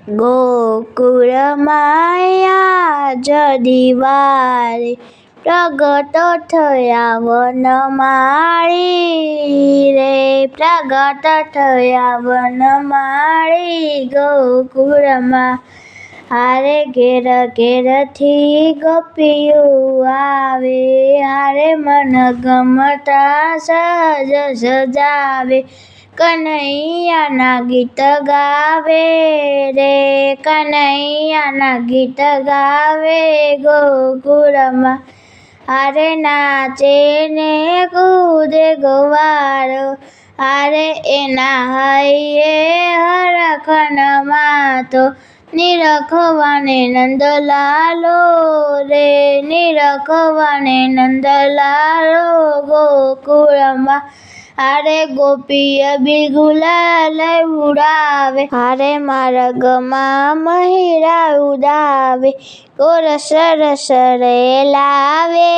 ગોકુળમાં જદિવારે પ્રગટ થયા વનમાળી રે, પ્રગટ થયા વનમાળી ગોકુળમાં. હારે ઘેર ઘેરથી ગોપીઓ આવે, હારે મન ગમતા સજ સજાવે, કનૈયાના ગીત ગાવે રે, કનૈયાના ગીત ગાવે ગોકુળમાં. હારે નાચે ને કૂદે ગોવાળો, હારે એના હૈયે હરખના તો, નિરખવાને નંદલાલો રે, નિરખવાને નંદલાલો ગોકુળમાં. હારે ગોપીએ બિલગુલાલ ઉડાવે, હારે માર્ગમાં મહિરા ઉડાવે, ગોરસ રસ રે લાવે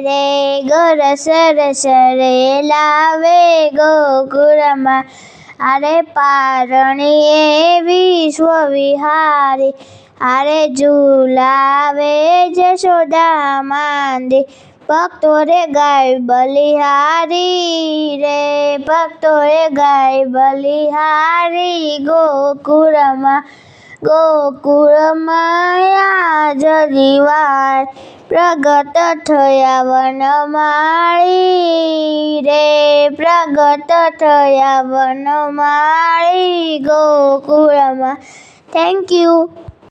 રે, ગોરસ રસ રે લાવે ગોકુળમાં. હારે પારણીએ વિશ્વ વિહારી, હારે ઝુલાવે જશોદા માંદે, ભક્તો રે ગાય બલિહારી રે, ભક્તો રે ગાય બલિહારી ગોકુળમાં. ગોકુળમાં જદિવારે પ્રગટ થયા વનમાળી રે, પ્રગટ થયા વનમાળી ગોકુળમાં. Thank you.